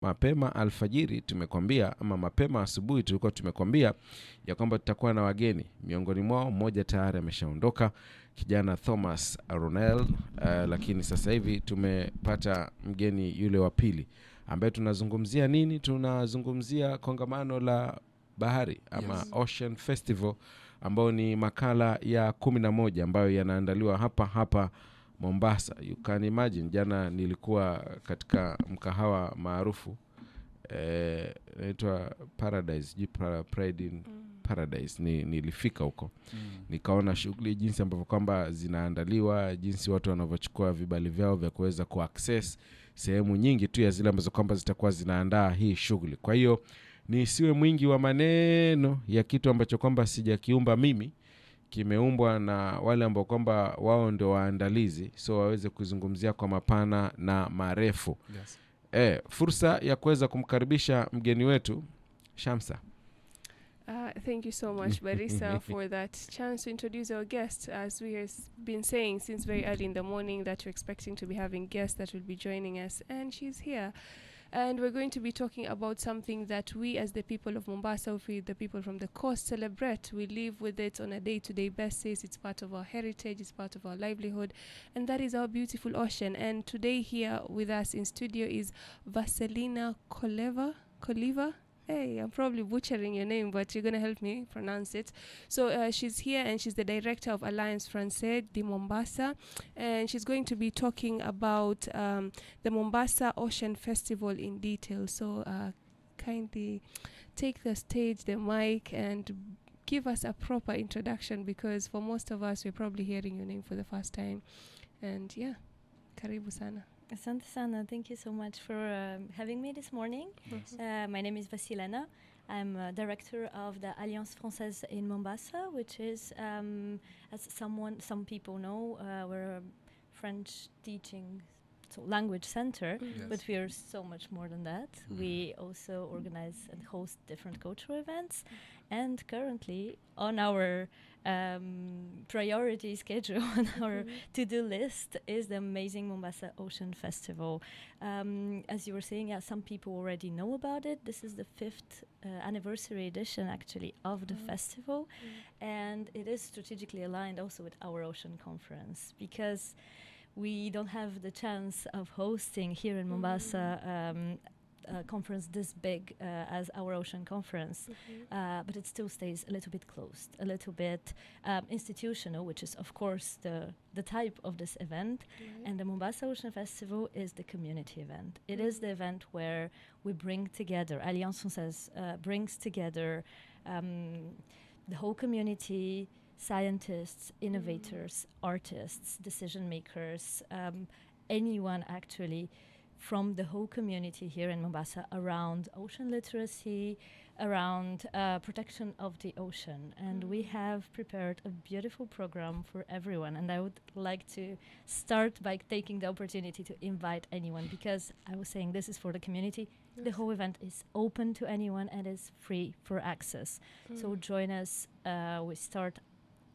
mapema alfajiri tumekwambia, ama mapema asubuhi tulikuwa tumekwambia ya kwamba tutakuwa na wageni. Miongoni mwao mmoja tayari ameshaondoka, kijana Thomas Ronel, lakini sasa hivi tumepata mgeni yule wa pili, ambaye tunazungumzia nini? Tunazungumzia kongamano la bahari ama Ocean Festival, ambao ni makala ya 11 ambayo yanaandaliwa hapa Mombasa. You can imagine, jana nilikuwa katika mkahawa maarufu inaitwa Paradise, Pride in Paradise. Nilifika huko, nikaona shughuli jinsi ambavyo kwamba zinaandaliwa, jinsi watu wanavyochukua vibali vyao vya kuweza kuaccess sehemu nyingi tu ya zile ambazo kwamba zitakuwa zinaandaa hii shughuli. Kwa hiyo nisiwe mwingi wa maneno ya kitu ambacho kwamba sijakiumba mimi, kimeumbwa na wale ambao kwamba wao ndio waandalizi, so waweze kuzungumzia kwa mapana na marefu. Fursa ya kuweza kumkaribisha mgeni wetu Shamsa. Thank you so much, Barisa, for that chance to introduce our guest. As we have been saying since very early in the morning that we're expecting to be having guests that will be joining us, and she's here. And we're going to be talking about something that we as the people of Mombasa, the people from the coast, celebrate. We live with it on a day-to-day basis. It's part of our heritage, it's part of our livelihood, and that is our beautiful ocean. And today here with us in studio is Vasilena Koleva. Hey, I'm probably butchering your name, but you're going to help me pronounce it. So she's here, and she's the director of Alliance Française de Mombasa. And she's going to be talking about the Mombasa Ocean Festival in detail. So kindly take the stage, the mic, and give us a proper introduction, because for most of us, we're probably hearing your name for the first time. And yeah, karibu sana. Asante sana. Thank you so much for having me this morning. My name is Vasilena. I'm director of the Alliance Française in Mombasa, which is, as some people know, we're a French teaching language center, but we are so much more than that. We also organize and host different cultural events, and currently on our priority schedule, on our to-do list, is the amazing Mombasa Ocean Festival. As you were saying, some people already know about it. This is the 5th anniversary edition, actually, of the festival, and it is strategically aligned also with our ocean conference, because we don't have the chance of hosting here in Mombasa a conference this big as our ocean conference, but it still stays a little bit closed, a little bit institutional, which is of course the type of this event. And the Mombasa Ocean Festival is the community event. It is the event where we bring together, Alliance Française brings together the whole community, scientists, innovators, artists, decision makers, anyone actually from the whole community here in Mombasa around ocean literacy, around protection of the ocean. And we have prepared a beautiful program for everyone. And I would like to start by taking the opportunity to invite anyone, because I was saying this is for the community. The whole event is open to anyone and is free for access. So join us. We start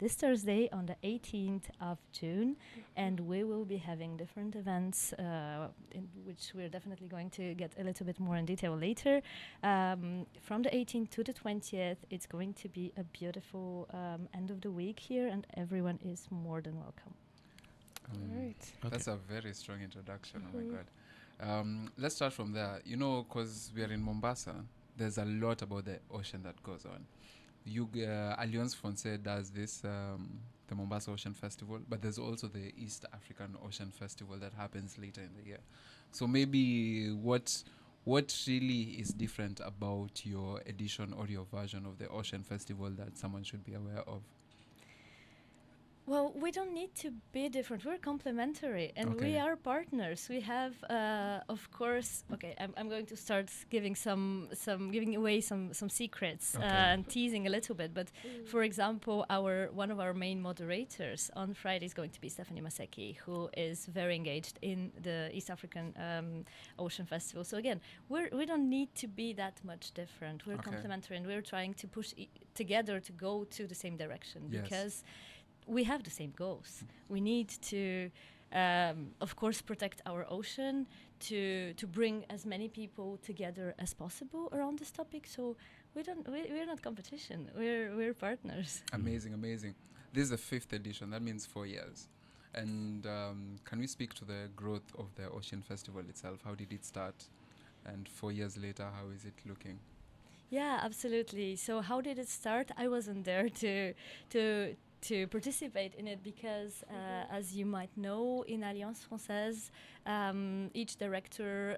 this Thursday on the 18th of June, and we will be having different events in which we're definitely going to get a little bit more in detail later. From the 18th to the 20th, it's going to be a beautiful end of the week here, and everyone is more than welcome. All right. That's a very strong introduction. Oh my God. Let's start from there. You know, because we are in Mombasa, there's a lot about the ocean that goes on. Alliance Française does this, the Mombasa Ocean Festival, but there's also the East African Ocean Festival that happens later in the year. So maybe what really is different about your edition or your version of the Ocean Festival that someone should be aware of? Well, we don't need to be different. We're complementary, and we are partners. We have, of course. Okay, I'm going to start giving giving away some secrets and teasing a little bit. But for example, one of our main moderators on Friday is going to be Stephanie Maseki, who is very engaged in the East African Ocean Festival. So again, we don't need to be that much different. We're complementary, and we're trying to push together to go to the same direction, because we have the same goals. We need to, of course, protect our ocean, to bring as many people together as possible around this topic. So we're not competition. We're partners. Amazing, amazing. This is the 5th edition. That means 4 years. And can we speak to the growth of the Ocean Festival itself? How did it start? And 4 years later, how is it looking? Yeah, absolutely. So how did it start? I wasn't there to participate in it because, as you might know, in Alliance Française, each director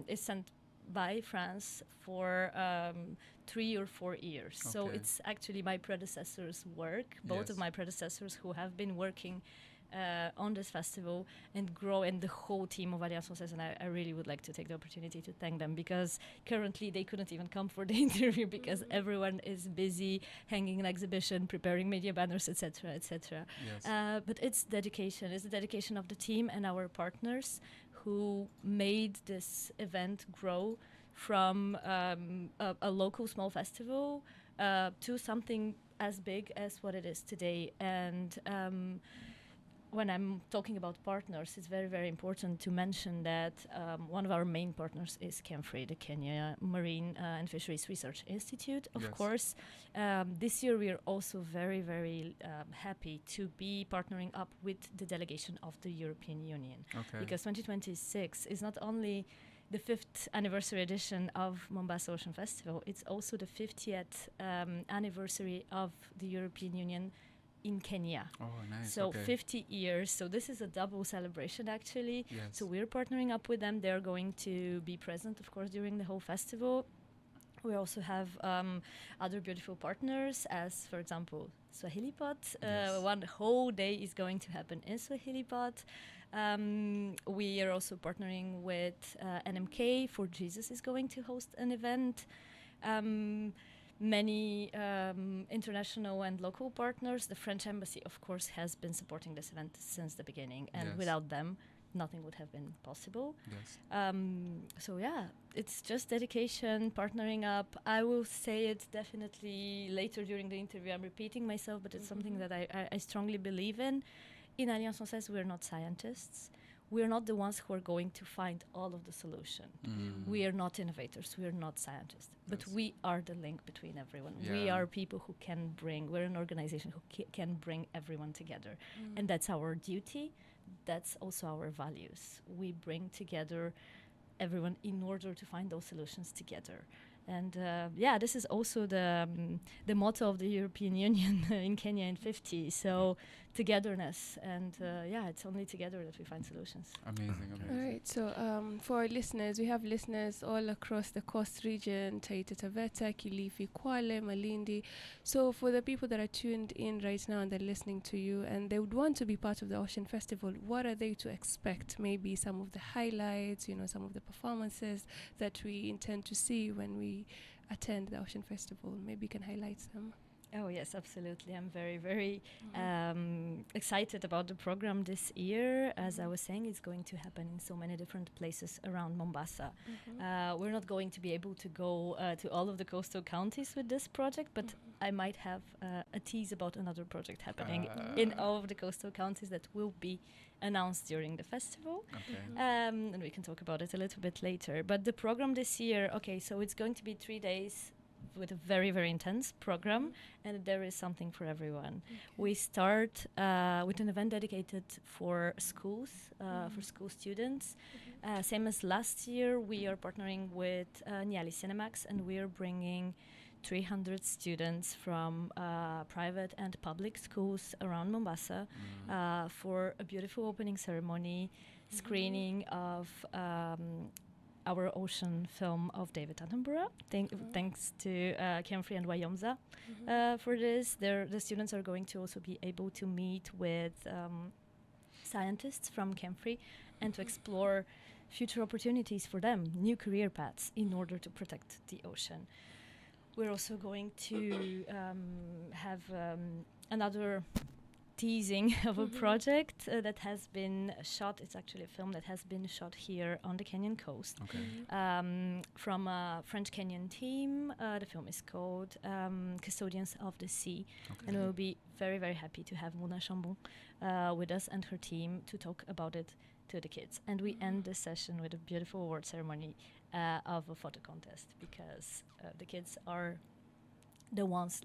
is sent by France for 3 or 4 years. So Okay. it's actually my predecessor's work, both of Yes. my predecessors who have been working on this festival and grow, and the whole team of Alliance Française, and I really would like to take the opportunity to thank them because currently they couldn't even come for the interview because everyone is busy hanging an exhibition, preparing media banners, etc., etc. Yes. But it's dedication. It's the dedication of the team and our partners who made this event grow from a local small festival to something as big as what it is today. And when I'm talking about partners, it's very, very important to mention that one of our main partners is KEMFRI, the Kenya Marine and Fisheries Research Institute, of Yes. course. This year we are also very, very happy to be partnering up with the delegation of the European Union. Okay. Because 2026 is not only the 5th anniversary edition of Mombasa Ocean Festival, it's also the 50th anniversary of the European Union in Kenya. Oh, nice. So okay. 50 years. So this is a double celebration, actually. Yes. So we're partnering up with them. They're going to be present, of course, during the whole festival. We also have other beautiful partners, as, for example, Swahili Pot. Yes. One whole day is going to happen in Swahili Pot. We are also partnering with NMK, For Jesus is going to host an event. Many international and local partners. The French embassy, of course, has been supporting this event since the beginning, and Yes. without them, nothing would have been possible. Yes. So yeah, it's just dedication, partnering up. I will say it definitely later during the interview. I'm repeating myself, but it's something that I strongly believe in. In Alliance Française, we're not scientists. We're not the ones who are going to find all of the solution. We are not innovators. We are not scientists. But Yes. we are the link between everyone. We Yeah. are people who can bring, we're an organization who can bring everyone together. And that's our duty. That's also our values. We bring together everyone in order to find those solutions together. And yeah, this is also the motto of the European Union in Kenya in 50. So togetherness, and yeah, it's only together that we find solutions. Amazing, All amazing. right, so for our listeners, we have listeners all across the coast region, Taita Taveta, Kilifi, Kwale, Malindi. So for the people that are tuned in right now and they're listening to you and they would want to be part of the Ocean Festival, what are they to expect? Maybe some of the highlights, some of the performances that we intend to see when we attend the Ocean Festival. Maybe you can highlight some. Oh yes, absolutely. I'm very, very excited about the program this year. As I was saying, it's going to happen in so many different places around Mombasa. We're not going to be able to go to all of the coastal counties with this project, but I might have a tease about another project happening in all of the coastal counties that will be announced during the festival. Okay. And we can talk about it a little bit later. But the program this year, okay, so it's going to be 3 days with a very, very intense program, and there is something for everyone. We start with an event dedicated for schools, for school students. Same as last year, we are partnering with Nyali Cinemax, and we are bringing 300 students from private and public schools around Mombasa for a beautiful opening ceremony, screening of our ocean film of David Attenborough. Thanks to KEMFRI and Wayomza for this. The students are going to also be able to meet with scientists from KEMFRI and to explore future opportunities for them, new career paths in order to protect the ocean. We're also going to have another teasing of a project that has been shot. It's actually a film that has been shot here on the Kenyan coast from a French-Kenyan team. The film is called Custodians of the Sea. And we'll be very, very happy to have Mona Chambon with us and her team to talk about it to the kids. And we end the session with a beautiful award ceremony of a photo contest, because the kids are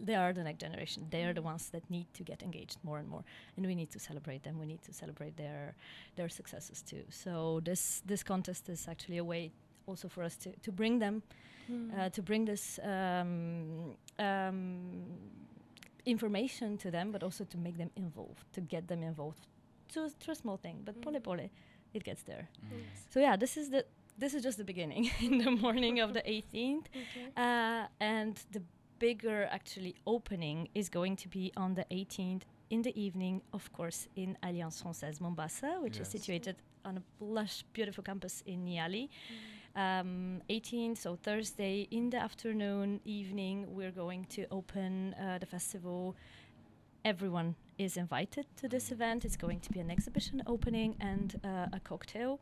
they are the next generation. They are the ones that need to get engaged more and more, and we need to celebrate them. We need to celebrate their successes too. So this contest is actually a way also for us to bring them, to bring this information to them, but also to make them involved, to get them involved to a small thing. But pole pole, it gets there. So yeah, this is just the beginning in the morning of the 18th, and the bigger actually opening is going to be on the 18th in the evening, of course, in Alliance Française Mombasa, which is situated on a lush, beautiful campus in Niali. 18th, so Thursday, in the afternoon, evening, we're going to open the festival. Everyone is invited to this event. It's going to be an exhibition opening and a cocktail.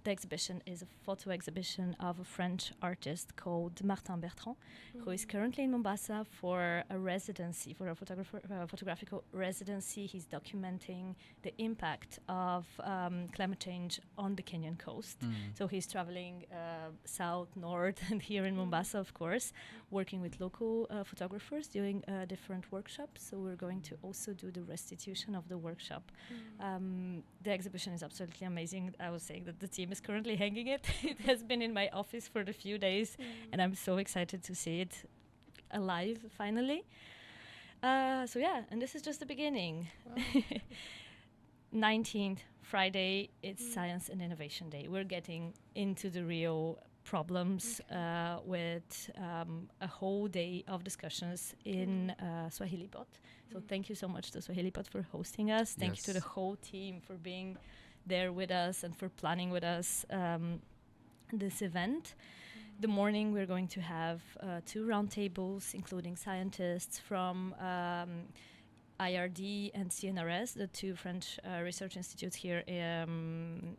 The exhibition is a photo exhibition of a French artist called Martin Bertrand, who is currently in Mombasa for a residency, for a photographical residency. He's documenting the impact of climate change on the Kenyan coast. So he's traveling south, north, and here in Mombasa, of course, working with local photographers, doing different workshops. So we're going to also do the restitution of the workshop. The exhibition is absolutely amazing. I was saying that the team is currently hanging it. It has been in my office for a few days, and I'm so excited to see it alive finally. So yeah, and this is just the beginning. 19th Friday, it's Science and Innovation Day. We're getting into the real problems with a whole day of discussions in Swahili Pot. So thank you so much to Swahili Pot for hosting us. Thank you to the whole team for being there with us and for planning with us this event. The morning we're going to have 2 roundtables, including scientists from IRD and CNRS, the 2 French research institutes here,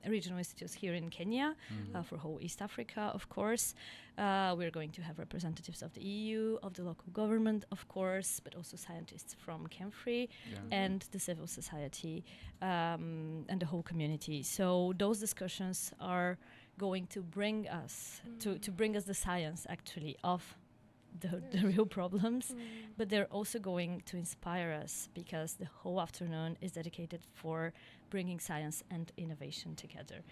regional institutes here in Kenya, for whole East Africa, of course. We're going to have representatives of the EU, of the local government, of course, but also scientists from Kemfree and the civil society and the whole community. So those discussions are going to bring us to bring us the science actually of the real problems, but they're also going to inspire us, because the whole afternoon is dedicated for bringing science and innovation together.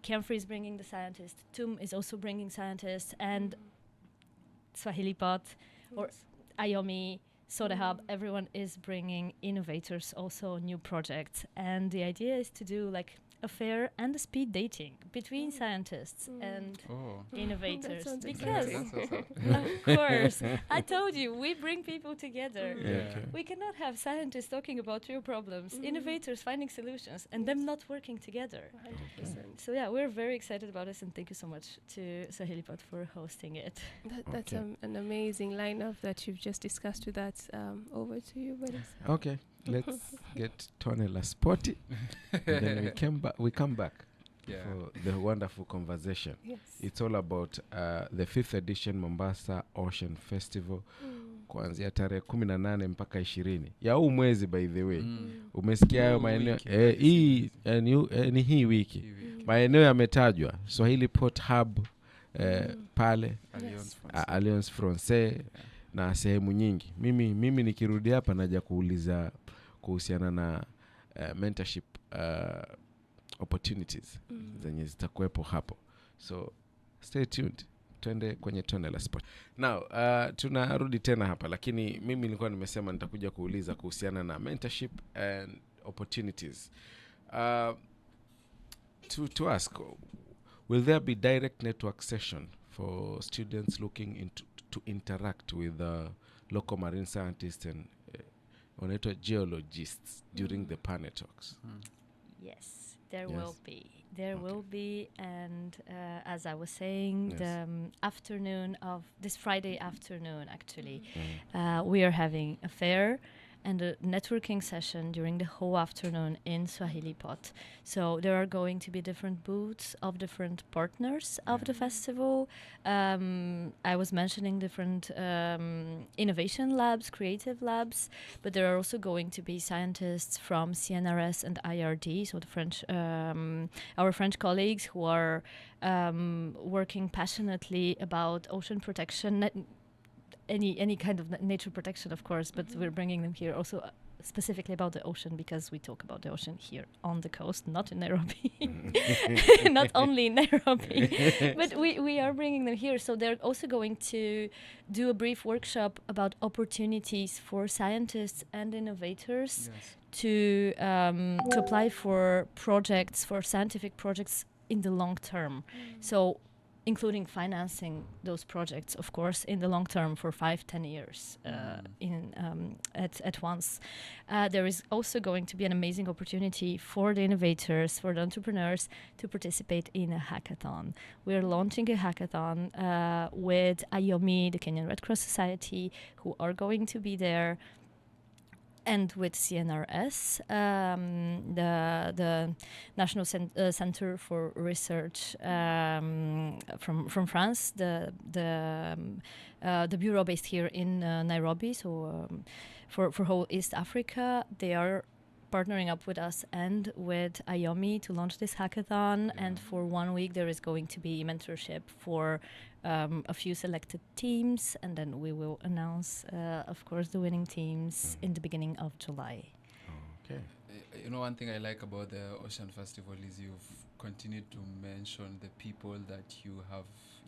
Kemfree is bringing the scientists, TUM is also bringing scientists, and Swahili Pot or IOMI, Soda Hub, everyone is bringing innovators, also new projects. And the idea is to do like a fair and a speed dating between scientists and innovators, because of course I told you, we bring people together. We cannot have scientists talking about real problems, innovators finding solutions, and them not working together. 100%. So yeah, we're very excited about this, and thank you so much to Swahili Pot for hosting it. That's an amazing lineup that you've just discussed with that. Over to you, Boris. Okay, let's get Tonela spotty, and then we come back for the wonderful conversation. It's all about the 5th edition Mombasa Ocean Festival, kuanzia tarehe 18 mpaka 20 ya huu mwezi. By the way, umesikia hayo maeneo hii ni hii wiki maeneo yametajwa: Swahili Port Hub, pale Alliance Française na sehemu nyingi. Mimi nikirudi hapa naja kuuliza kuhusiana na mentorship opportunities zenye zitakuwepo hapo. So stay tuned, twende kwenye Tonela Spot. Now tunarudi tena hapa, lakini mimi nilikuwa nimesema nitakuja kuuliza kuhusiana na mentorship and opportunities. To ask, will there be direct network session for students looking to interact with local marine scientists and geologists during the panel talks? Yes, there will be. There will be, and as I was saying, the afternoon of this Friday afternoon, actually, we are having a fair and a networking session during the whole afternoon in Swahili Pot. So there are going to be different booths of different partners of the festival. I was mentioning different innovation labs, creative labs, but there are also going to be scientists from CNRS and IRD, so the French, our French colleagues who are working passionately about ocean protection, any kind of nature protection, of course, but we're bringing them here also specifically about the ocean, because we talk about the ocean here on the coast, not in Nairobi, not only in Nairobi, but we are bringing them here. So they're also going to do a brief workshop about opportunities for scientists and innovators to apply for projects, for scientific projects in the long term. So including financing those projects, of course, in the long term for 5-10 years at once. There is also going to be an amazing opportunity for the innovators, for the entrepreneurs to participate in a hackathon. We're launching a hackathon with IOMI, the Kenyan Red Cross Society, who are going to be there, and with CNRS, the National Center for Research from France, the bureau based here in Nairobi. So for whole East Africa, they are partnering up with us and with IOMI to launch this hackathon. And for 1 week, there is going to be mentorship for a few selected teams, and then we will announce, of course, the winning teams in the beginning of July. Okay. You know, one thing I like about the Ocean Festival is you've continued to mention the people that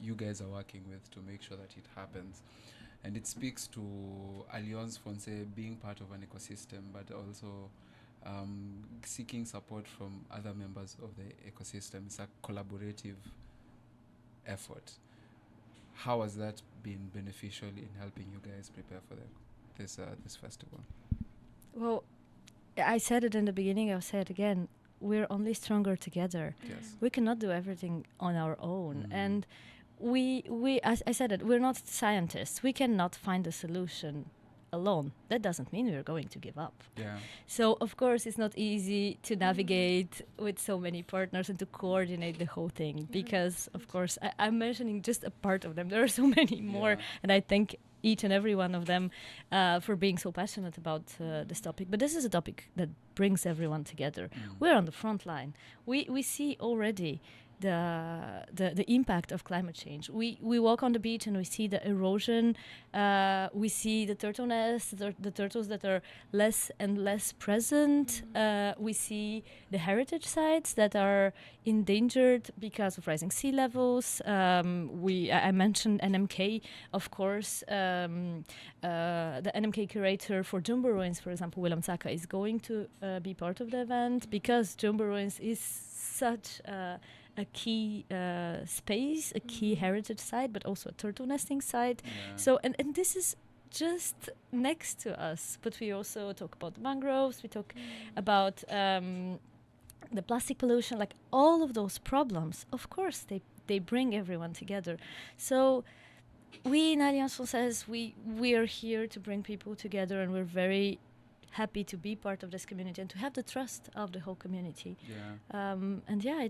you guys are working with to make sure that it happens. And it speaks to Alliance Francaise being part of an ecosystem, but also seeking support from other members of the ecosystem. It's a collaborative effort. How has that been beneficial in helping you guys prepare for this festival? Well, I said it in the beginning, I'll say it again. We're only stronger together. Yes. We cannot do everything on our own. And we as I said it, we're not scientists. We cannot find a solution alone. That doesn't mean we're going to give up. Yeah. So, of course, it's not easy to navigate with so many partners and to coordinate the whole thing because, of course, I'm mentioning just a part of them. There are so many more, and I thank each and every one of them for being so passionate about this topic. But this is a topic that brings everyone together. We're on the front line. We see already the impact of climate change. We walk on the beach and we see the erosion. We see the turtle nests, the turtles that are less and less present. We see the heritage sites that are endangered because of rising sea levels. I mentioned NMK, of course. The NMK curator for Jumbo Ruins, for example, Willem Saka, is going to be part of the event because Jumbo Ruins is such a key space, a key heritage site, but also a turtle nesting site. So, and this is just next to us. But we also talk about the mangroves, we talk about the plastic pollution, like all of those problems. Of course, they bring everyone together. So we in Alliance Francaise, we are here to bring people together, and we're very happy to be part of this community and to have the trust of the whole community. And yeah,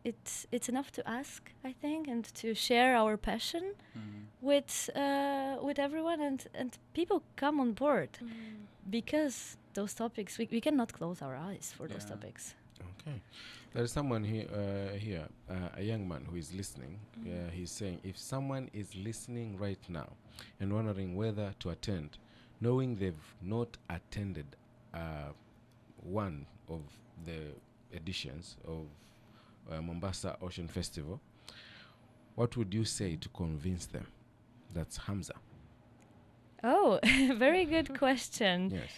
it's enough to ask, I think, and to share our passion with everyone, and people come on board because those topics, we cannot close our eyes for those topics. Okay. There is someone here, a young man who is listening. He's saying, if someone is listening right now and wondering whether to attend, knowing they've not attended one of the editions of Mombasa Ocean Festival, what would you say to convince them? That's Hamza. Oh, very good question. Yes.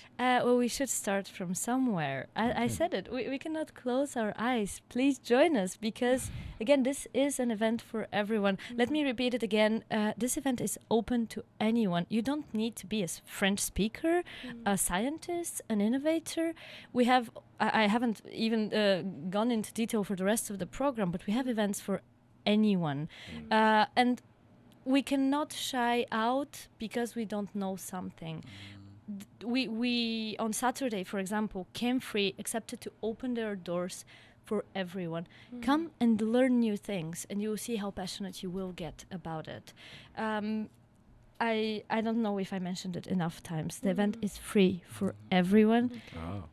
Well, we should start from somewhere. I said it. We cannot close our eyes. Please join us because, again, this is an event for everyone. Let me repeat it again. This event is open to anyone. You don't need to be a French speaker, a scientist, an innovator. We have, I haven't even gone into detail for the rest of the program, but we have events for anyone. And we cannot shy out because we don't know something. we on Saturday, for example, Came Free accepted to open their doors for everyone. Come and learn new things, and you will see how passionate you will get about it. I don't know if I mentioned it enough times. The event is free for everyone. Oh.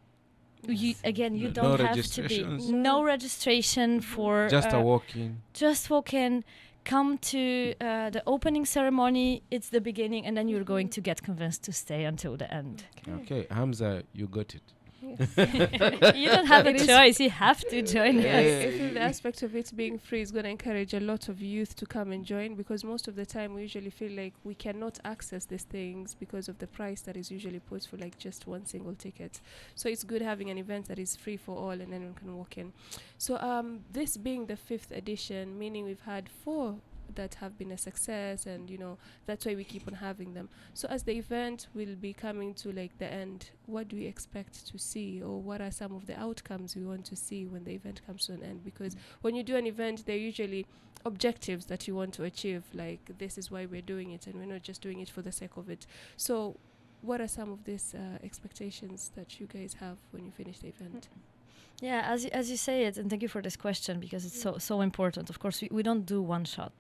You No don't have to be registrations? no registration for Just a walk-in. just walk in, come to the opening ceremony. It's the beginning, and then you're going to get convinced to stay until the end. Okay, Hamza, you got it. You don't have a It is- choice. You have to join Yeah. us. I feel the aspect of it being free is going to encourage a lot of youth to come and join, because most of the time we usually feel like we cannot access these things because of the price that is usually put for like just one single ticket. So it's good having an event that is free for all and anyone can walk in. So this being the 5th edition, meaning we've had 4 that have been a success, and that's why we keep on having them. So as the event will be coming to like the end, what do we expect to see, or what are some of the outcomes we want to see when the event comes to an end? Because when you do an event, there are usually objectives that you want to achieve, like this is why we're doing it, and we're not just doing it for the sake of it. So what are some of these expectations that you guys have when you finish the event? Yeah, as you say it, and thank you for this question, because it's so important. Of course, we don't do one-shot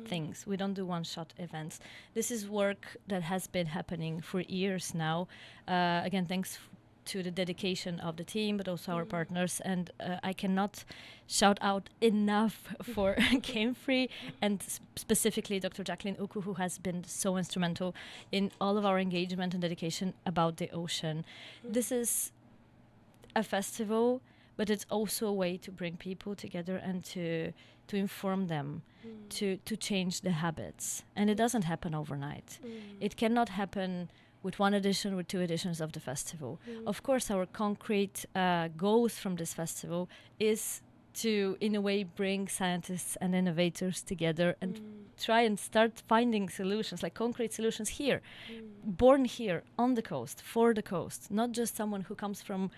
things. We don't do one-shot events. This is work that has been happening for years now. Again, thanks to the dedication of the team, but also our partners. And I cannot shout out enough for Came Free, and specifically Dr. Jacqueline Uku, who has been so instrumental in all of our engagement and dedication about the ocean. This is a festival, but it's also a way to bring people together and to inform them, to change the habits. And it doesn't happen overnight. It cannot happen with 1 edition, with 2 editions of the festival. Of course, our concrete goals from this festival is to, in a way, bring scientists and innovators together and try and start finding solutions, like concrete solutions here, born here, on the coast, for the coast, not just someone who comes from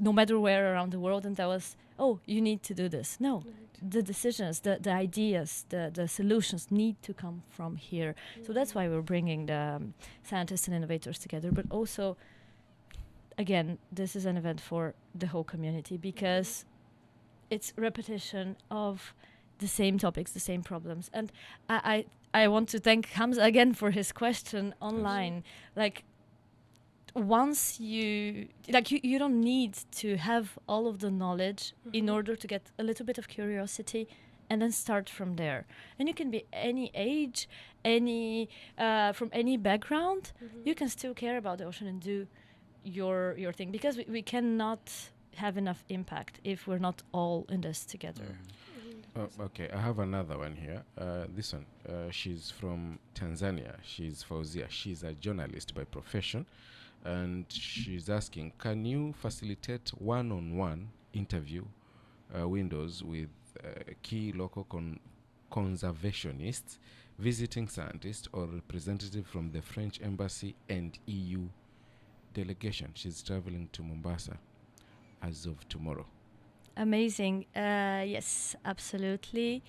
no matter where around the world and tell us, oh, you need to do this. No, the decisions, the ideas, the solutions need to come from here. So that's why we're bringing the scientists and innovators together. But also, again, this is an event for the whole community, because it's repetition of the same topics, the same problems. And I want to thank Hamza again for his question online. Like, once you don't need to have all of the knowledge in order to get a little bit of curiosity, and then start from there. And you can be any age, any from any background. You can still care about the ocean and do your thing, because we cannot have enough impact if we're not all in this together. Okay, I have another one here. This one, she's from Tanzania. She's Fauzia. She's a journalist by profession. And she's asking, can you facilitate one-on-one interview windows with key local conservationists, visiting scientists, or representative from the French embassy and EU delegation? She's traveling to Mombasa as of tomorrow. Amazing. Yes, absolutely.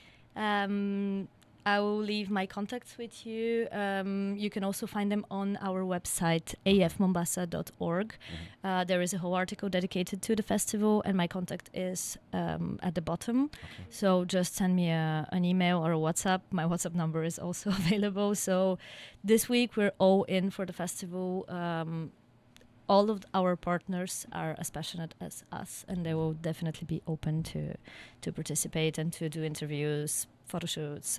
I will leave my contacts with you. You can also find them on our website, afmombasa.org. There is a whole article dedicated to the festival, and my contact is at the bottom. Okay. So just send me an email or a WhatsApp. My WhatsApp number is also available. So this week we're all in for the festival. All of our partners are as passionate as us, and they will definitely be open to participate and to do interviews, photo shoots,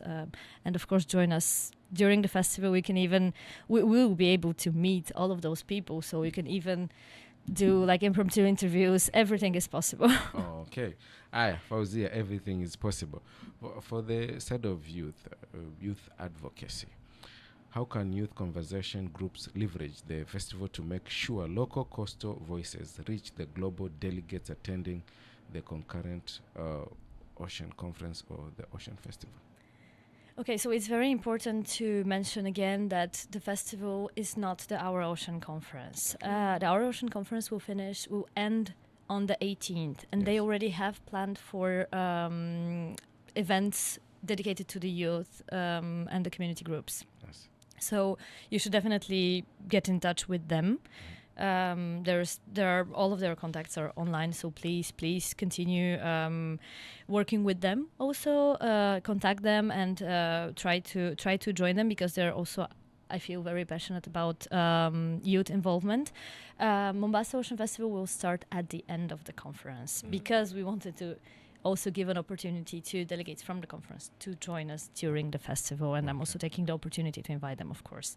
and of course join us during the festival. We will be able to meet all of those people, so we can even do like impromptu interviews. Everything is possible. Okay. Fauzia, everything is possible. For the side of youth advocacy, how can youth conversation groups leverage the festival to make sure local coastal voices reach the global delegates attending the concurrent Ocean Conference or the Ocean Festival? Okay, so it's very important to mention again that the festival is not the Our Ocean Conference. The Our Ocean Conference will end on the 18th, and they already have planned for events dedicated to the youth and the community groups. Yes. So you should definitely get in touch with them. All of their contacts are online, so please continue working with them. Also, contact them and try to join them, because they're also, I feel, very passionate about youth involvement. Mombasa Ocean Festival will start at the end of the conference, because we wanted to also give an opportunity to delegates from the conference to join us during the festival, and I'm also taking the opportunity to invite them, of course.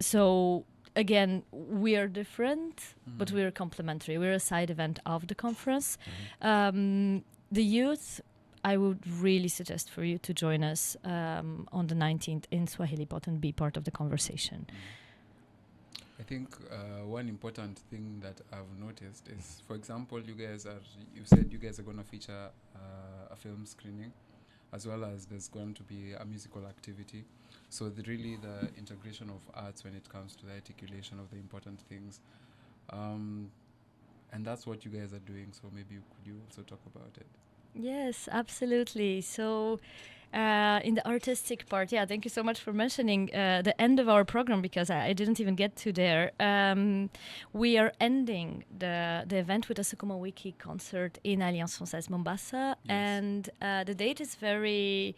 So again, we are different, but we're complementary. We're a side event of the conference. The youth, I would really suggest for you to join us on the 19th in Swahili Pot and be part of the conversation. I think one important thing that I've noticed is, for example, you said you guys are going to feature a film screening, as well as there's going to be a musical activity. So really the integration of arts when it comes to the articulation of the important things. And that's what you guys are doing. So maybe could you also talk about it? Yes, absolutely. So in the artistic part, thank you so much for mentioning the end of our program, because I didn't even get to there. We are ending the event with a Sukuma Wiki concert in Alliance Française Mombasa. Yes. And the date is very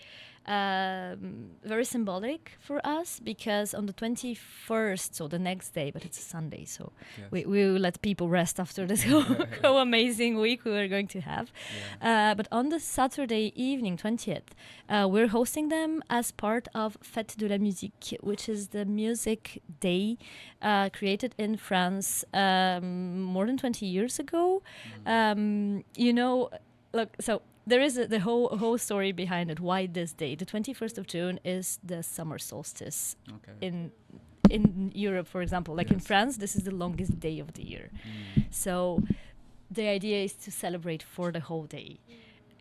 symbolic for us, because on the 21st, so the next day, but it's a Sunday, so Yes. we will let people rest after this whole amazing week we are going to have. But on the Saturday evening, 20th, we're hosting them as part of Fête de la Musique, which is the music day created in France more than 20 years ago. So there is the whole story behind it. Why this day? The 21st of June is the summer solstice in Europe, for example. Like in France, this is the longest day of the year. So the idea is to celebrate for the whole day.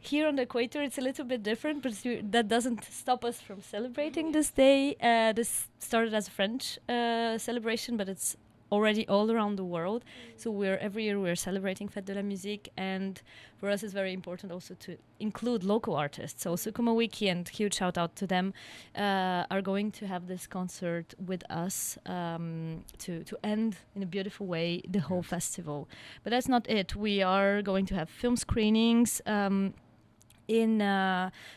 Here on the equator, it's a little bit different, but that doesn't stop us from celebrating this day. This started as a French celebration, but it's already all around the world. So every year we're celebrating Fête de la Musique, and for us it's very important also to include local artists. So Sukuma Wiki, and huge shout out to them, are going to have this concert with us to end in a beautiful way the whole festival. But that's not it. We are going to have film screenings in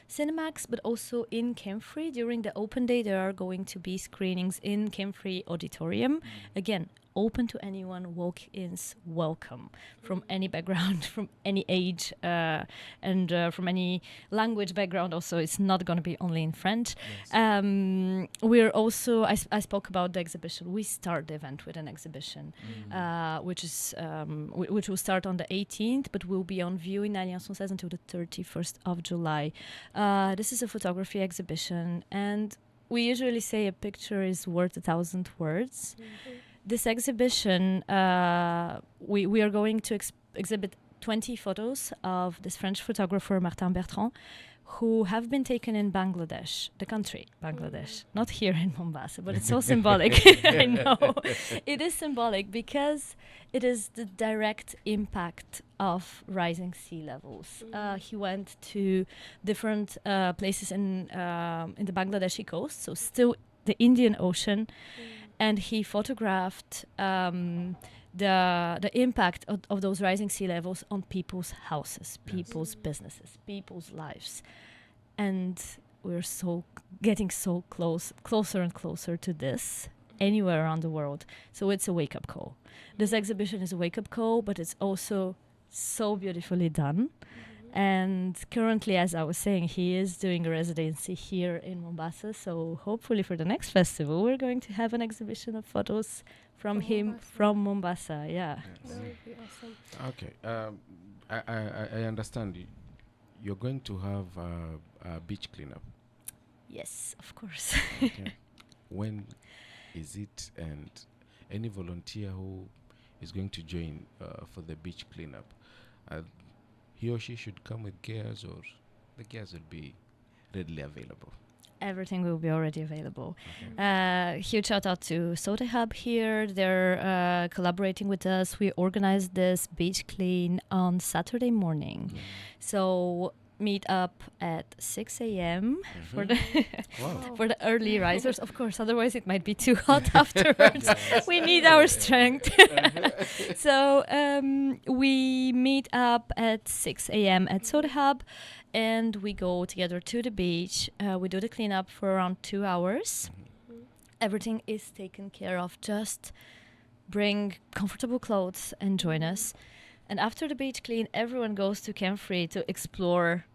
Cinemax, but also in Kemfree. During the open day, there are going to be screenings in Kemfree Auditorium. Again, open to anyone, walk-ins welcome, from any background, from any age, and from any language background also. It's not going to be only in French. Yes. We're also, I spoke about the exhibition. We start the event with an exhibition, which will start on the 18th, but will be on view in Alliance Française until the 31st of July. This is a photography exhibition, and we usually say a picture is worth 1,000 words. This exhibition, we are going to exhibit 20 photos of this French photographer, Martin Bertrand, who have been taken in Bangladesh, the country, Bangladesh, not here in Mombasa, but it's so symbolic. I know. It is symbolic because it is the direct impact of rising sea levels. He went to different places in the Bangladeshi coast, so still the Indian Ocean, and he photographed the impact of those rising sea levels on people's houses, people's businesses, people's lives. And we're getting so closer and closer to this anywhere around the world. So it's a wake-up call. This exhibition is a wake-up call, but it's also so beautifully done. And currently, as I was saying, he is doing a residency here in Mombasa. So hopefully for the next festival, we're going to have an exhibition of photos from him Mombasa. From Mombasa. Yeah. That would be awesome. Okay. I understand. You're going to have a beach cleanup. Yes, of course. Okay. When is it? And any volunteer who is going to join for the beach cleanup, he or she should come with gears, or the gears will be readily available? Everything will be already available. Okay. Huge shout out to Soda Hub here. They're collaborating with us. We organized this beach clean on Saturday morning. So meet up at 6 a.m. for the Wow. for the early risers, of course. Otherwise, it might be too hot afterwards. We need our strength. So we meet up at 6 a.m. at Soda Hub, and we go together to the beach. We do the cleanup for around 2 hours. Everything is taken care of. Just bring comfortable clothes and join us. And after the beach clean, everyone goes to Camp Free to explore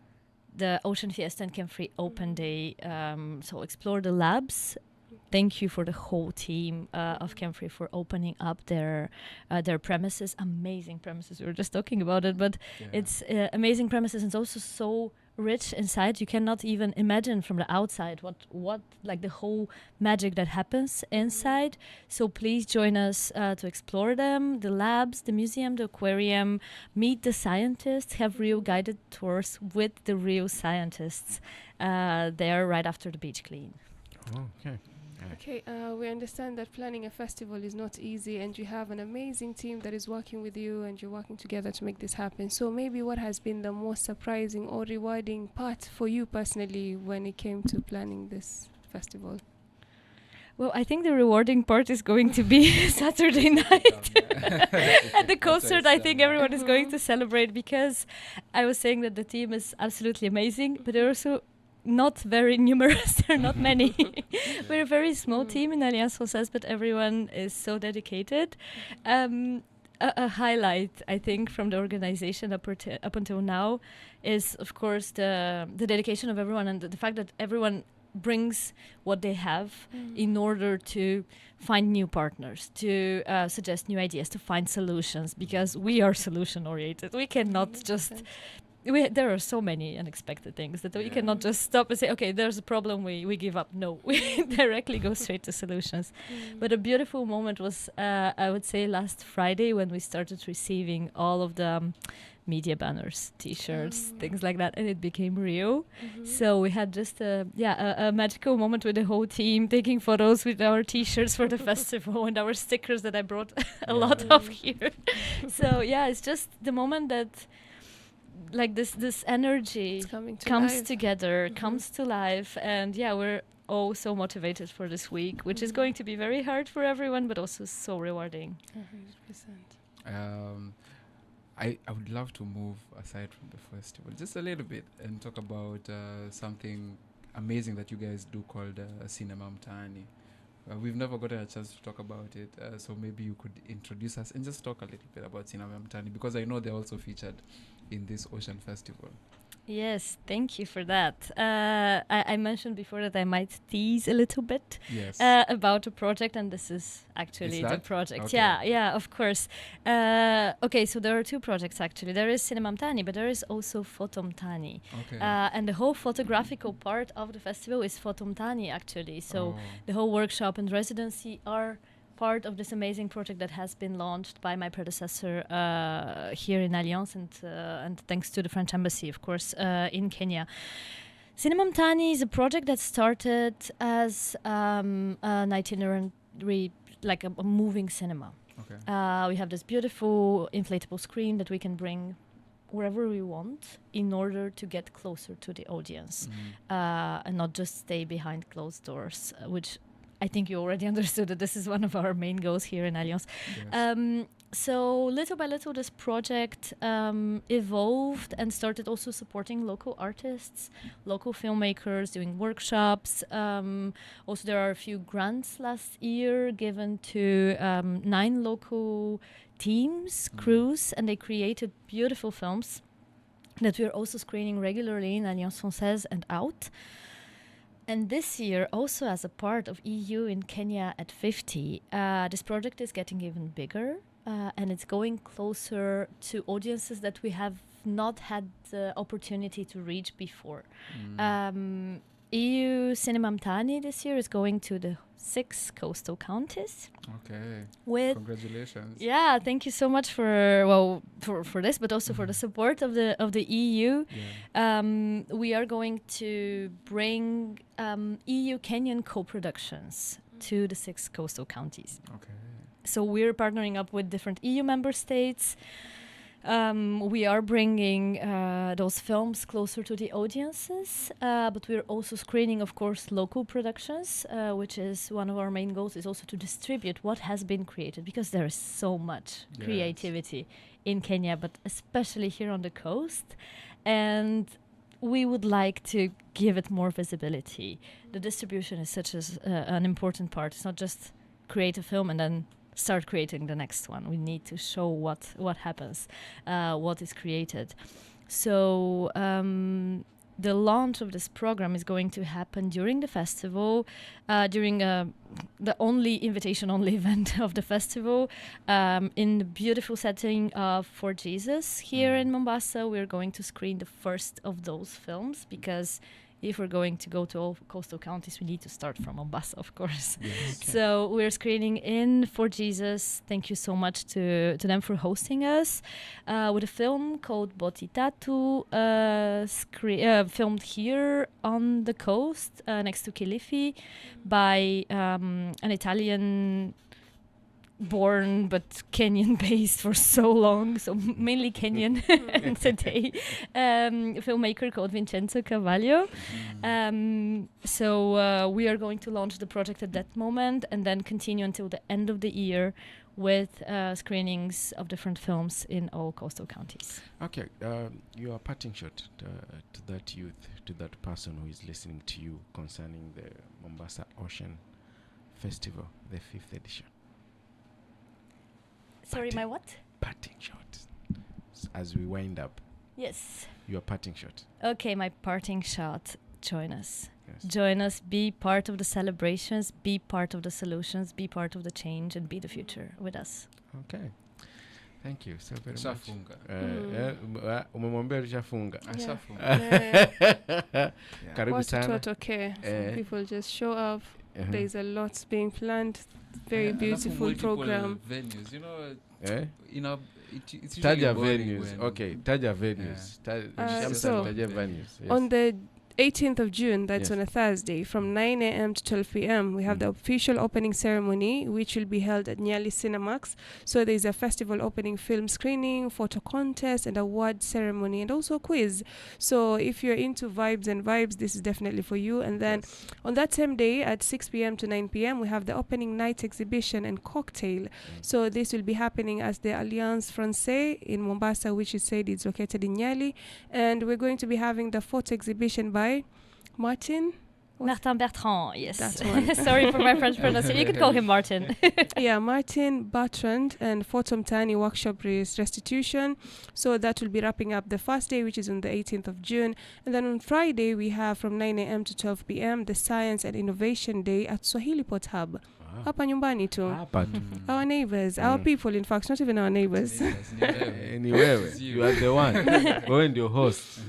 the Ocean Fiesta and Camp Free Open Day. So explore the labs. Thank you for the whole team of Camp Free for opening up their premises. Amazing premises. We were just talking about it, but it's amazing premises, and it's also so rich inside. You cannot even imagine from the outside what like the whole magic that happens inside. So please join us to explore them, the labs, the museum, the aquarium, meet the scientists, have real guided tours with the real scientists there right after the beach clean. Oh, okay. Okay, we understand that planning a festival is not easy, and you have an amazing team that is working with you, and you're working together to make this happen. So maybe what has been the most surprising or rewarding part for you personally when it came to planning this festival? Well, I think the rewarding part is going to be Saturday night. At the concert, I think everyone is going to celebrate, because I was saying that the team is absolutely amazing, but they're also not very numerous. There are not many. We're a very small team in Alliance Française, but everyone is so dedicated. A highlight, I think, from the organization up until now is, of course, the dedication of everyone, and the fact that everyone brings what they have in order to find new partners, to suggest new ideas, to find solutions, because we are solution oriented. We cannot just there are so many unexpected things that we cannot just stop and say, okay, there's a problem, we give up. No, we directly go straight to solutions. But a beautiful moment was, I would say, last Friday, when we started receiving all of the media banners, t-shirts, things like that, and it became real. So we had just a magical moment with the whole team, taking photos with our t-shirts for the festival and our stickers that I brought a lot of here. So it's just the moment that like this energy comes together, comes to life, and we're all so motivated for this week, which is going to be very hard for everyone, but also so rewarding. 100%. I would love to move aside from the festival just a little bit and talk about something amazing that you guys do called Cinema Mtaani. We've never gotten a chance to talk about it, so maybe you could introduce us and just talk a little bit about Cinema Mtaani, because I know they're also featured in this Ocean Festival. Yes, thank you for that. I mentioned before that I might tease a little bit about the project, and this is actually the project. Okay. Yeah, of course. Okay, so there are two projects actually. There is Cinema Mtaani, but there is also Photo Mtaani. Okay. And the whole photographical part of the festival is Photo Mtaani actually. So the whole workshop and residency are part of this amazing project that has been launched by my predecessor here in Alliance, and thanks to the French Embassy, of course, in Kenya. Cinema Mtaani is a project that started as an itinerary, like a moving cinema. Okay. We have this beautiful inflatable screen that we can bring wherever we want in order to get closer to the audience, and not just stay behind closed doors, which I think you already understood that this is one of our main goals here in Alliance. Yes. So little by little, this project evolved and started also supporting local artists, local filmmakers, doing workshops. Also, there are a few grants last year given to 9 local teams, crews, and they created beautiful films that we're also screening regularly in Alliance Française and out. And this year, also as a part of EU in Kenya at 50, this project is getting even bigger, and it's going closer to audiences that we have not had the opportunity to reach before. EU Cinema Mtaani this year is going to the 6 coastal counties. Okay. Congratulations. Yeah, thank you so much for this, but also for the support of the EU. Yeah. We are going to bring EU Kenyan co-productions to the 6 coastal counties. Okay. So we're partnering up with different EU member states. We are bringing those films closer to the audiences, but we're also screening, of course, local productions, which is one of our main goals, is also to distribute what has been created, because there is so much creativity in Kenya, but especially here on the coast. And we would like to give it more visibility. The distribution is such an important part. It's not just create a film and then start creating the next one. We need to show what happens, what is created. So the launch of this program is going to happen during the festival, during the only invitation-only event of the festival, in the beautiful setting of For Jesus here in Mombasa. We're going to screen the first of those films, because if we're going to go to all coastal counties, we need to start from Mombasa, of course. Yes. So we're screening in For Jesus. Thank you so much to them for hosting us, with a film called Botitatu, filmed here on the coast, next to Kilifi, by an Italian born but Kenyan based for so long, so mainly Kenyan today, filmmaker called Vincenzo Carvalho. So we are going to launch the project at that moment, and then continue until the end of the year with screenings of different films in all coastal counties. Okay, your parting shot to that youth, to that person who is listening to you concerning the Mombasa Ocean Festival, the 5th edition. Sorry, my what? Parting shot. As we wind up, Yes. your parting shot. Okay, my parting shot. Join us. Yes. Join us, be part of the celebrations, be part of the solutions, be part of the change, and be the future with us. Okay. Thank you so very much. Shafunga. Umemwambia rishafunga. Ashafunga. Karibu sana. Okay. So people just show up. There's a lot being planned. Very Alafu beautiful multiple program. Venues, you know, it's usually Taja boring venues. when- Okay, Taja venues. So, Taja venues. Yes. On the 18th of June, that's Yes. on a Thursday, from 9 a.m. to 12 p.m. We have the official opening ceremony, which will be held at Nyali Cinemax. So there's a festival opening film screening, photo contest, and award ceremony, and also a quiz. So if you're into vibes and vibes, this is definitely for you. And then on that same day at 6 p.m. to 9 p.m., we have the opening night exhibition and cocktail. So this will be happening at the Alliance Francaise in Mombasa, which is said is located in Nyali. And we're going to be having the photo exhibition by Martin. Martin Bertrand, yes. That's one. Sorry for my French pronunciation. You can call him Martin. Yeah, Martin Bertrand and Photo Mtaani Workshop Restitution. So that will be wrapping up the first day, which is on the 18th of June. And then on Friday, we have from 9 a.m. to 12 p.m. the Science and Innovation Day at Swahili Port Hub. Hapa nyumbani tu. Hapa tu. Our neighbors, our people, in fact, not even our neighbors. Ni wewe. You are the one. Wewe ndio host.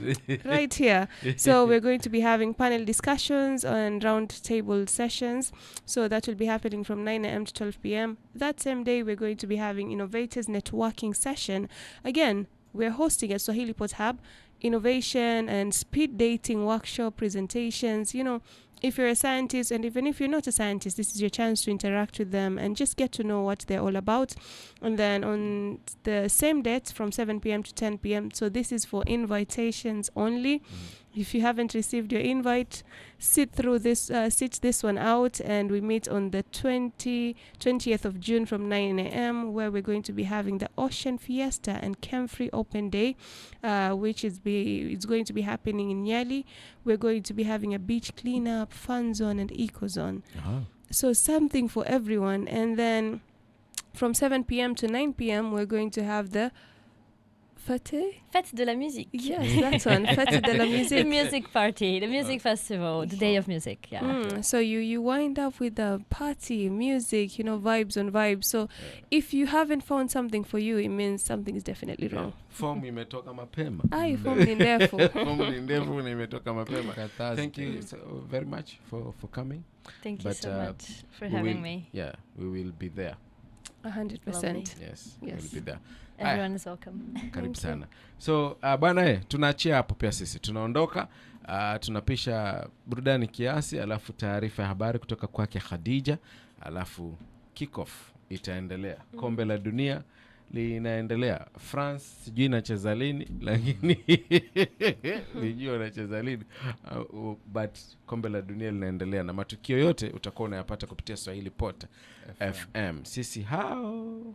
Right here. So we're going to be having panel discussions and round table sessions. So that will be happening from 9 a.m. to 12 p.m. That same day, we're going to be having Innovators Networking Session. Again, we're hosting at Swahili Port Hub, innovation and speed dating workshop presentations. You know, if you're a scientist, and even if you're not a scientist, this is your chance to interact with them and just get to know what they're all about. And then on the same date from 7 p.m. to 10 p.m. So this is for invitations only. If you haven't received your invite, sit this one out, and we meet on the 20th of June from 9 a.m. where we're going to be having the Ocean Fiesta and Camfree Open Day, which is it's going to be happening in Nyali. We're going to be having a beach cleanup, fun zone, and eco zone. So something for everyone. And then from 7 p.m. to 9 p.m. we're going to have the Fête de la musique. Yes, that's one. Fête de la The musique. music party, the music festival, the day of music. Yeah. So you wind up with a party, music, vibes on vibes. So if you haven't found something for you, it means something is definitely wrong. Form imetoka mapema. Form ni ndefu. Form ni ndefu na imetoka mapema. Thank you so very much for coming. Thank you so much for having me. Yeah, we will be there. 100%. Yes, we will be there. Everyone is welcome. Karibu sana. So bwana tunaachia hapo pia sisi. Tunaondoka, tunapisha burudani kiasi, alafu taarifa ya habari kutoka kwake Khadija, alafu kick off itaendelea. Kombe la dunia linaendelea. France sijui inacheza lini, lakini nijua inacheza lini. But kombe la dunia linaendelea na matukio yote utakuwa unayapata kupitia Swahili Pot FM. Sisi hao